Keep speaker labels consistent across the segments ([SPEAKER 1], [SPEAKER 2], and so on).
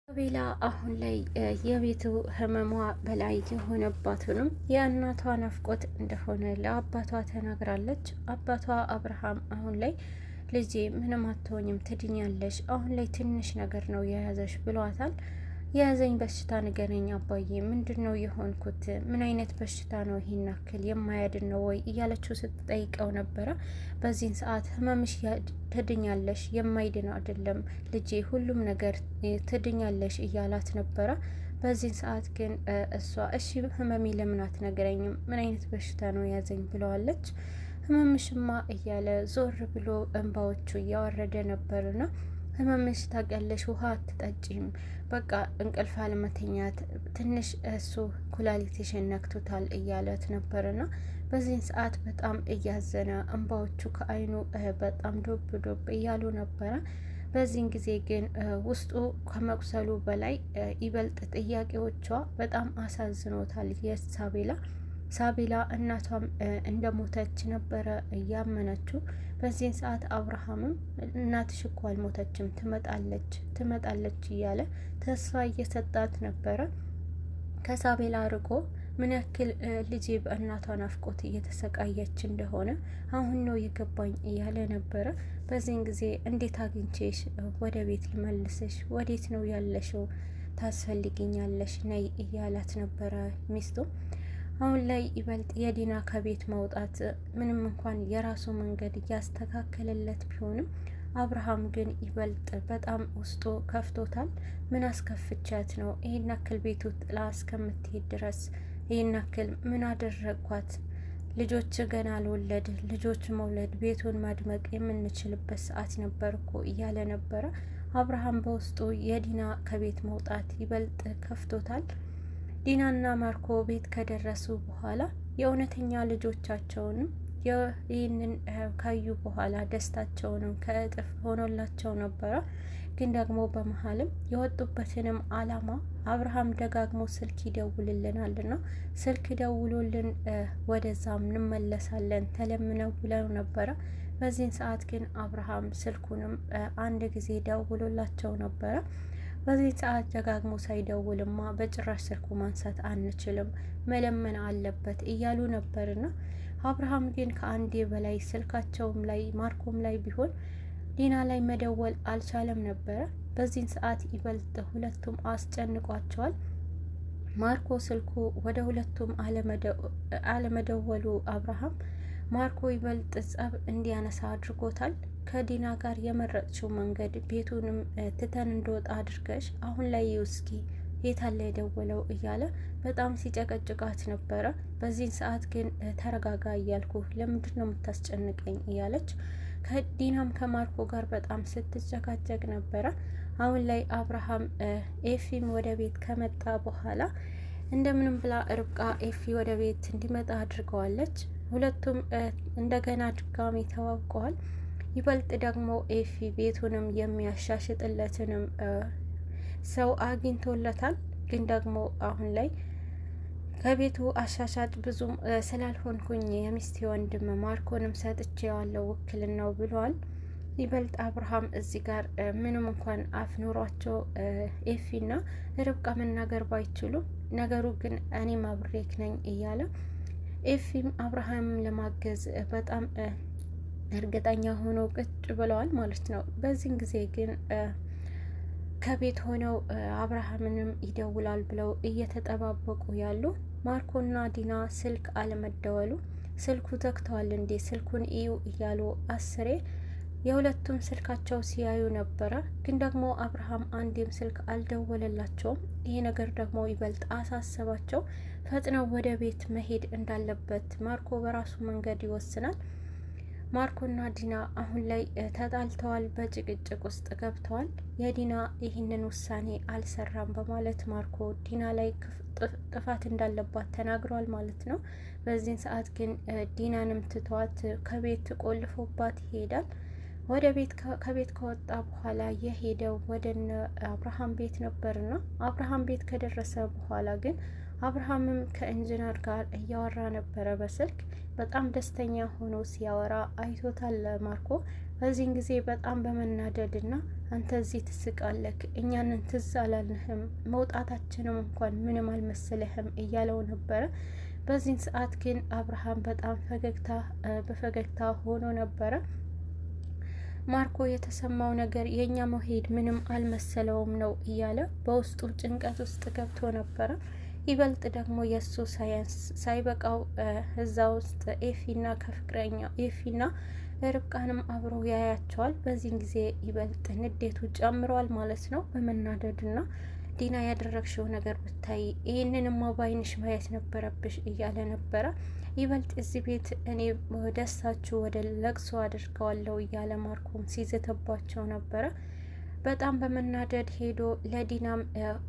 [SPEAKER 1] ቤላ አሁን ላይ የቤቱ ህመሟ በላይ የሆነባትንም የእናቷ ናፍቆት እንደሆነ ለአባቷ ተናግራለች። አባቷ አብርሃም አሁን ላይ ልጄ ምንም አትሆኝም፣ ትድኛለሽ፣ አሁን ላይ ትንሽ ነገር ነው የያዘሽ ብሏታል። የያዘኝ በሽታ ንገረኝ አባዬ፣ ምንድን ነው የሆንኩት? ምን አይነት በሽታ ነው? ይሄን ያክል የማያድን ነው ወይ እያለችው ስትጠይቀው ነበረ። በዚህን ሰዓት ህመምሽ ትድኛለሽ፣ የማይድን አይደለም ልጄ፣ ሁሉም ነገር ትድኛለሽ እያላት ነበረ። በዚህን ሰዓት ግን እሷ እሺ ህመሜ ለምን አትነግረኝም? ምን አይነት በሽታ ነው ያዘኝ ብለዋለች። ህመምሽማ እያለ ዞር ብሎ እንባዎቹ እያወረደ ነበርና ህመምሽ ታውቂያለሽ፣ ውሃ አትጠጪም፣ በቃ እንቅልፍ አለመተኛት፣ ትንሽ እሱ ኩላሊትሽን ነክቶታል እያለት ነበርና በዚህን ሰዓት በጣም እያዘነ እንባዎቹ ከአይኑ በጣም ዶብ ዶብ እያሉ ነበረ። በዚህን ጊዜ ግን ውስጡ ከመቁሰሉ በላይ ይበልጥ ጥያቄዎቿ በጣም አሳዝኖታል። ሳቤላ እናቷም እንደሞተች ነበረ እያመነችው። በዚህን ሰዓት አብርሃምም እናትሽ እኮ አልሞተችም፣ ትመጣለች እያለ ተስፋ እየሰጣት ነበረ። ከሳቤላ ርቆ ምን ያክል ልጄ በእናቷ ናፍቆት እየተሰቃየች እንደሆነ አሁን ነው የገባኝ እያለ ነበረ። በዚህን ጊዜ እንዴት አግኝቼሽ ወደ ቤት ልመልስሽ? ወዴት ነው ያለሽው? ታስፈልግኛለሽ፣ ነይ እያላት ነበረ ሚስቱ። አሁን ላይ ይበልጥ የዲና ከቤት መውጣት ምንም እንኳን የራሱ መንገድ እያስተካከለለት ቢሆንም አብርሃም ግን ይበልጥ በጣም ውስጡ ከፍቶታል። ምን አስከፍቻት ነው ይሄን ያክል ቤቱ ጥላ እስከምትሄድ ድረስ? ይሄን ያክል ምን አደረግኳት? ልጆች ገና አልወለድ፣ ልጆች መውለድ ቤቱን ማድመቅ የምንችልበት ሰዓት ነበር እኮ እያለ ነበረ። አብርሃም በውስጡ የዲና ከቤት መውጣት ይበልጥ ከፍቶታል። ዲናና ማርኮ ቤት ከደረሱ በኋላ የእውነተኛ ልጆቻቸውንም ይህንን ካዩ በኋላ ደስታቸውንም ከእጥፍ ሆኖላቸው ነበረ። ግን ደግሞ በመሀልም የወጡበትንም አላማ አብርሃም ደጋግሞ ስልክ ይደውልልናልና ስልክ ደውሎልን ወደዛም እንመለሳለን ተለምነው ብለው ነበረ። በዚህን ሰዓት ግን አብርሃም ስልኩንም አንድ ጊዜ ደውሎላቸው ነበረ። በዚህ ሰዓት ደጋግሞ ሳይደውልማ በጭራሽ ስልኩ ማንሳት አንችልም፣ መለመን አለበት እያሉ ነበርና አብርሃም ግን ከአንዴ በላይ ስልካቸውም ላይ ማርኮም ላይ ቢሆን ዲና ላይ መደወል አልቻለም ነበረ። በዚህን ሰዓት ይበልጥ ሁለቱም አስጨንቋቸዋል። ማርኮ ስልኩ ወደ ሁለቱም አለመደወሉ አብርሃም ማርኮ ይበልጥ ጸብ እንዲያነሳ አድርጎታል። ከዲና ጋር የመረጥሽው መንገድ ቤቱንም ትተን እንደወጣ አድርገሽ አሁን ላይ እስኪ የታለ የደወለው እያለ በጣም ሲጨቀጭቃት ነበረ። በዚህን ሰዓት ግን ተረጋጋ እያልኩ ለምንድን ነው የምታስጨንቀኝ እያለች ከዲናም ከማርኮ ጋር በጣም ስትጨቃጨቅ ነበረ። አሁን ላይ አብርሃም ኤፊም ወደ ቤት ከመጣ በኋላ እንደምንም ብላ ርብቃ ኤፊ ወደ ቤት እንዲመጣ አድርገዋለች። ሁለቱም እንደገና ድጋሚ ተዋውቀዋል። ይበልጥ ደግሞ ኤፊ ቤቱንም የሚያሻሽጥለትንም ሰው አግኝቶለታል። ግን ደግሞ አሁን ላይ ከቤቱ አሻሻጭ ብዙም ስላልሆንኩኝ የሚስቴ ወንድም ማርኮንም ሰጥቼዋለሁ ውክልናው ብሏል። ይበልጥ አብርሃም እዚህ ጋር ምንም እንኳን አፍ ኑሯቸው ኤፊና ርብቃ መናገር ባይችሉም ነገሩ ግን እኔም አብሬክ ነኝ እያለ ኤፊም አብርሃም ለማገዝ በጣም እርግጠኛ ሆኖ ቁጭ ብለዋል ማለት ነው። በዚህን ጊዜ ግን ከቤት ሆነው አብርሃምንም ይደውላል ብለው እየተጠባበቁ ያሉ ማርኮና ዲና ስልክ አለመደወሉ ስልኩ ተክተዋል እንዴ ስልኩን እዩ እያሉ አስሬ የሁለቱም ስልካቸው ሲያዩ ነበረ። ግን ደግሞ አብርሃም አንዴም ስልክ አልደወለላቸውም። ይሄ ነገር ደግሞ ይበልጥ አሳሰባቸው። ፈጥነው ወደ ቤት መሄድ እንዳለበት ማርኮ በራሱ መንገድ ይወስናል። ማርኮና ዲና አሁን ላይ ተጣልተዋል፣ በጭቅጭቅ ውስጥ ገብተዋል። የዲና ይህንን ውሳኔ አልሰራም በማለት ማርኮ ዲና ላይ ጥፋት እንዳለባት ተናግሯል ማለት ነው። በዚህን ሰዓት ግን ዲናንም ትቷት ከቤት ቆልፎባት ይሄዳል። ወደ ቤት ከቤት ከወጣ በኋላ የሄደው ወደነ አብርሃም ቤት ነበርና አብርሃም ቤት ከደረሰ በኋላ ግን አብርሃምም ከኢንጂነር ጋር እያወራ ነበረ በስልክ። በጣም ደስተኛ ሆኖ ሲያወራ አይቶታል ማርኮ። በዚህን ጊዜ በጣም በመናደድና አንተ እዚህ ትስቃለክ፣ እኛንን ትዝ አላልንህም፣ መውጣታችንም እንኳን ምንም አልመሰለህም እያለው ነበረ። በዚህን ሰዓት ግን አብርሃም በጣም በፈገግታ ሆኖ ነበረ። ማርኮ የተሰማው ነገር የእኛ መሄድ ምንም አልመሰለውም ነው እያለ በውስጡ ጭንቀት ውስጥ ገብቶ ነበረ። ይበልጥ ደግሞ የእሱ ሳያንስ ሳይበቃው እዛ ውስጥ ኤፊና ርብቃንም አብረው ያያቸዋል። በዚህን ጊዜ ይበልጥ ንዴቱ ጨምሯል ማለት ነው። በመናደድና ዲና ያደረግሽው ነገር ብታይ ይህንንማ ባይንሽ ማየት ነበረብሽ እያለ ነበረ። ይበልጥ እዚህ ቤት እኔ ደስታችሁ ወደ ለቅሶ አድርገዋለሁ እያለ ማርኮም ሲዝትባቸው ነበረ። በጣም በመናደድ ሄዶ ለዲናም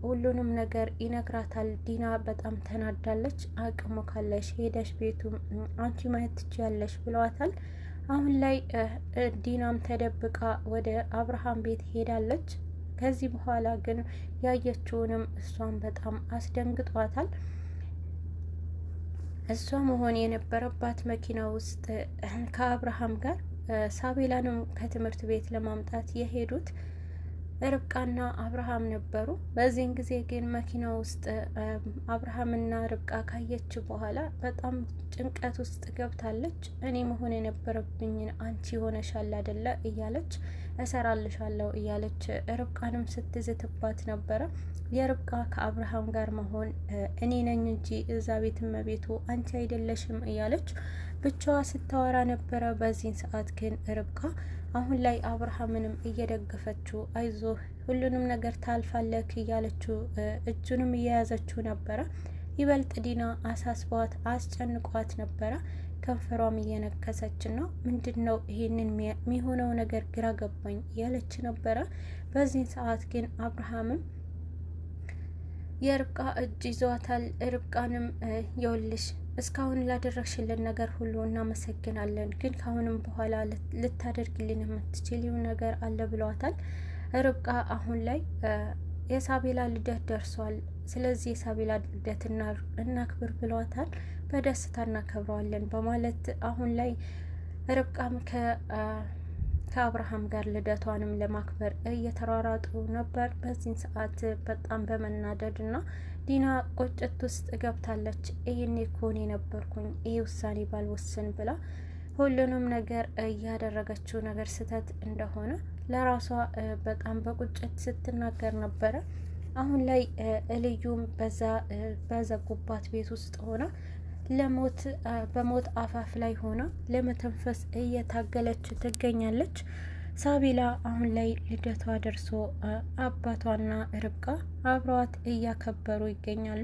[SPEAKER 1] ሁሉንም ነገር ይነግራታል። ዲና በጣም ተናዳለች። አቅሙ ካለሽ ሄደሽ ቤቱ አንቺ ማየት ትችያለሽ ብለዋታል። አሁን ላይ ዲናም ተደብቃ ወደ አብርሃም ቤት ሄዳለች። ከዚህ በኋላ ግን ያየችውንም እሷን በጣም አስደንግጧታል። እሷ መሆን የነበረባት መኪና ውስጥ ከአብርሃም ጋር ሳቤላንም ከትምህርት ቤት ለማምጣት የሄዱት ርብቃና አብርሃም ነበሩ። በዚህን ጊዜ ግን መኪና ውስጥ አብርሃምና ርብቃ ካየች በኋላ በጣም ጭንቀት ውስጥ ገብታለች። እኔ መሆን የነበረብኝን አንቺ ሆነሻል አይደለ እያለች እሰራልሻለሁ እያለች ርብቃንም ስትዝትባት ነበረ። የርብቃ ከአብርሃም ጋር መሆን እኔ ነኝ እንጂ እዛ ቤት እመቤቱ አንቺ አይደለሽም እያለች ብቻዋ ስታወራ ነበረ። በዚህን ሰዓት ግን ርብቃ አሁን ላይ አብርሃምንም እየደገፈችው አይዞህ ሁሉንም ነገር ታልፋለክ እያለችው እጁንም እየያዘችው ነበረ። ይበልጥ ዲና አሳስቧት አስጨንቋት ነበረ። ከንፈሯም እየነከሰች ነው። ምንድን ነው ይሄንን የሚሆነው ነገር ግራ ገባኝ እያለች ነበረ። በዚህን ሰዓት ግን አብርሃምም የርብቃ እጅ ይዟታል። ርብቃንም የውልሽ እስካሁን ላደረግሽልን ነገር ሁሉ እናመሰግናለን፣ ግን ካሁንም በኋላ ልታደርግልን የምትችልው ነገር አለ ብለዋታል። ርብቃ አሁን ላይ የሳቤላ ልደት ደርሷል፣ ስለዚህ የሳቤላ ልደት እናክብር ብለዋታል። በደስታ እናከብረዋለን በማለት አሁን ላይ ርብቃም ከአብርሃም ጋር ልደቷንም ለማክበር እየተሯሯጡ ነበር። በዚህን ሰዓት በጣም በመናደድ እና ዲና ቁጭት ውስጥ ገብታለች። ይሄኔ እኮ እኔ ነበርኩኝ ይሄ ውሳኔ ባልወስን ብላ ሁሉንም ነገር እያደረገችው ነገር ስህተት እንደሆነ ለራሷ በጣም በቁጭት ስትናገር ነበረ። አሁን ላይ ልዩም በዘጉባት ቤት ውስጥ ሆና በሞት አፋፍ ላይ ሆና ለመተንፈስ እየታገለች ትገኛለች። ሳቤላ አሁን ላይ ልደቷ ደርሶ አባቷና ርብቃ አብረዋት እያከበሩ ይገኛሉ።